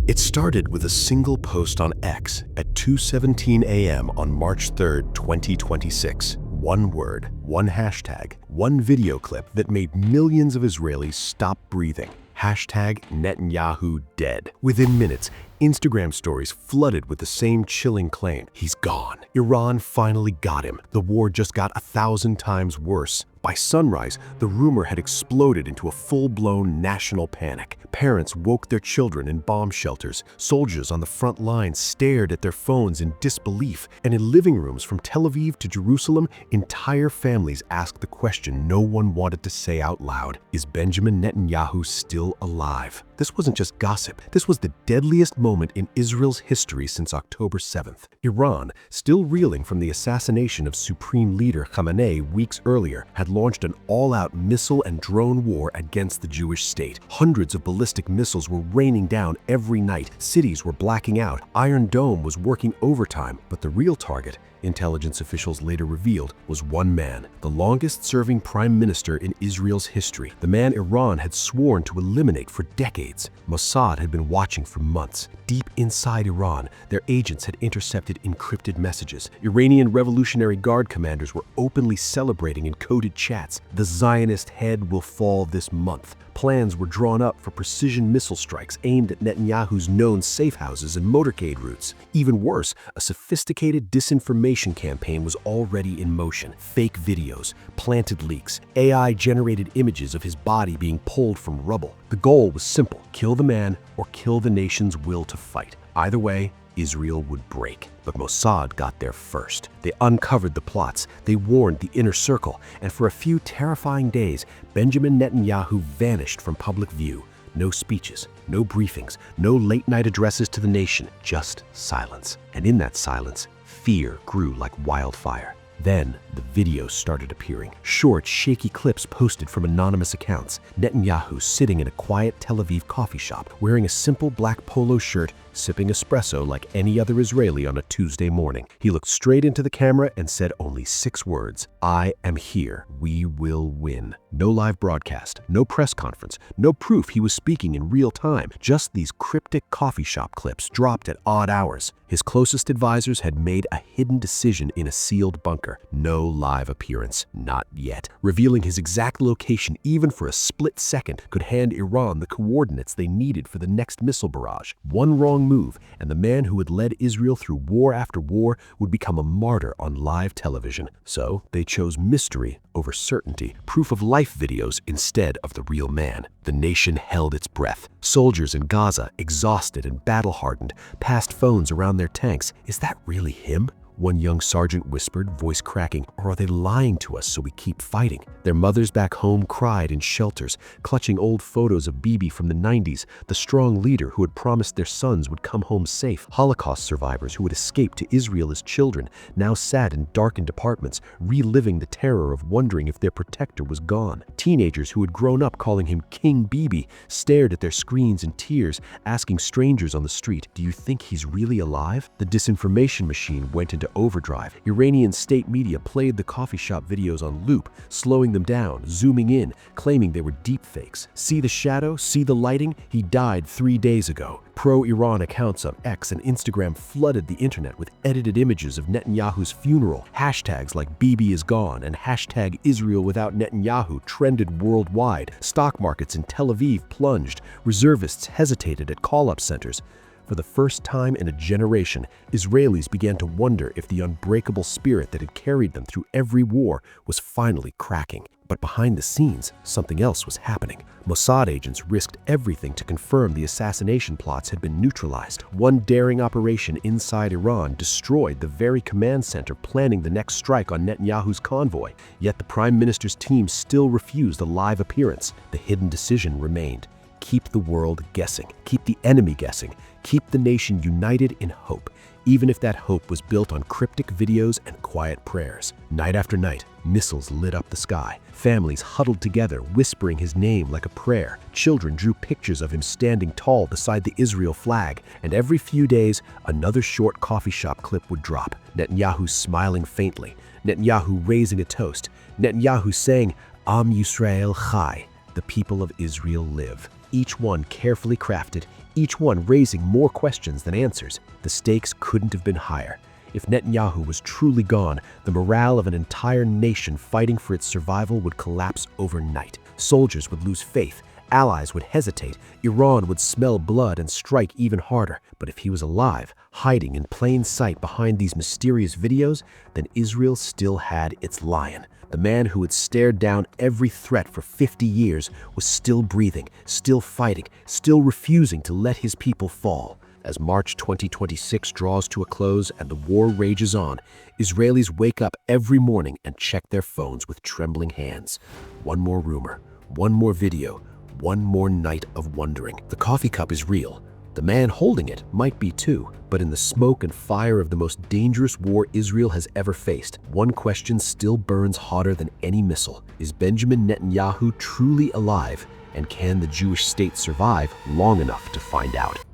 It started with a single post on X at 2:17 a.m. on March 3, 2026. One word, one hashtag, one video clip that made millions of Israelis stop breathing. Hashtag Netanyahu dead. Within minutes, Instagram stories flooded with the same chilling claim. He's gone. Iran finally got him. The war just got 1,000 times worse. By sunrise, the rumor had exploded into a full-blown national panic. Parents woke their children in bomb shelters. Soldiers on the front lines stared at their phones in disbelief. And in living rooms from Tel Aviv to Jerusalem, entire families asked the question no one wanted to say out loud. Is Benjamin Netanyahu still alive? This wasn't just gossip. This was the deadliest moment in Israel's history since October 7th. Iran, still reeling from the assassination of Supreme Leader Khamenei weeks earlier, had launched an all-out missile and drone war against the Jewish state. Hundreds of ballistic missiles were raining down every night. Cities were blacking out. Iron Dome was working overtime. But the real target, intelligence officials later revealed, was one man, the longest-serving prime minister in Israel's history, the man Iran had sworn to eliminate for decades. Mossad had been watching for months. Deep inside Iran, their agents had intercepted encrypted messages. Iranian Revolutionary Guard commanders were openly celebrating in coded chats. The Zionist head will fall this month. Plans were drawn up for precision missile strikes aimed at Netanyahu's known safe houses and motorcade routes. Even worse, a sophisticated disinformation campaign was already in motion. Fake videos, planted leaks, AI-generated images of his body being pulled from rubble. The goal was simple: kill the man or kill the nation's will to fight. Either way, Israel would break. But Mossad got there first. They uncovered the plots, they warned the inner circle, and for a few terrifying days, Benjamin Netanyahu vanished from public view. No speeches, no briefings, no late-night addresses to the nation, just silence. And in that silence, fear grew like wildfire. Then, the videos started appearing. Short, shaky clips posted from anonymous accounts. Netanyahu sitting in a quiet Tel Aviv coffee shop, wearing a simple black polo shirt, sipping espresso like any other Israeli on a Tuesday morning. He looked straight into the camera and said only 6 words: "I am here. We will win." No live broadcast, no press conference, no proof he was speaking in real time, just these cryptic coffee shop clips dropped at odd hours. His closest advisors had made a hidden decision in a sealed bunker. No live appearance, not yet. Revealing his exact location even for a split second could hand Iran the coordinates they needed for the next missile barrage. One wrong move, and the man who had led Israel through war after war would become a martyr on live television. So they chose mystery over certainty, proof of life videos instead of the real man. The nation held its breath. Soldiers in Gaza, exhausted and battle-hardened, passed phones around their tanks. Is that really him? One young sergeant whispered, voice cracking, or are they lying to us so we keep fighting? Their mothers back home cried in shelters, clutching old photos of Bibi from the 90s, the strong leader who had promised their sons would come home safe. Holocaust survivors who had escaped to Israel as children now sat in darkened apartments, reliving the terror of wondering if their protector was gone. Teenagers who had grown up calling him King Bibi stared at their screens in tears, asking strangers on the street, "Do you think he's really alive?" The disinformation machine went into overdrive. Iranian state media played the coffee shop videos on loop, slowing them down, zooming in, claiming they were deepfakes. See the shadow? See the lighting? He died 3 days ago. Pro-Iran accounts on X and Instagram flooded the internet with edited images of Netanyahu's funeral. Hashtags like Bibi is gone and hashtag Israel without Netanyahu trended worldwide. Stock markets in Tel Aviv plunged. Reservists hesitated at call-up centers. For the first time in a generation, Israelis began to wonder if the unbreakable spirit that had carried them through every war was finally cracking. But behind the scenes, something else was happening. Mossad agents risked everything to confirm the assassination plots had been neutralized. One daring operation inside Iran destroyed the very command center planning the next strike on Netanyahu's convoy. Yet the prime minister's team still refused a live appearance. The hidden decision remained: keep the world guessing, keep the enemy guessing, keep the nation united in hope, even if that hope was built on cryptic videos and quiet prayers. Night after night, missiles lit up the sky. Families huddled together, whispering his name like a prayer. Children drew pictures of him standing tall beside the Israel flag. And every few days, another short coffee shop clip would drop. Netanyahu smiling faintly, Netanyahu raising a toast, Netanyahu saying, Yisrael Chai, the people of Israel live. Each one carefully crafted, each one raising more questions than answers. The stakes couldn't have been higher. If Netanyahu was truly gone, the morale of an entire nation fighting for its survival would collapse overnight. Soldiers would lose faith, allies would hesitate, Iran would smell blood and strike even harder. But if he was alive, hiding in plain sight behind these mysterious videos, then Israel still had its lion. The man who had stared down every threat for 50 years was still breathing, still fighting, still refusing to let his people fall. As March 2026 draws to a close and the war rages on, Israelis wake up every morning and check their phones with trembling hands. One more rumor, one more video, one more night of wondering. The coffee cup is real. The man holding it might be too, but in the smoke and fire of the most dangerous war Israel has ever faced, one question still burns hotter than any missile. Is Benjamin Netanyahu truly alive, and can the Jewish state survive long enough to find out?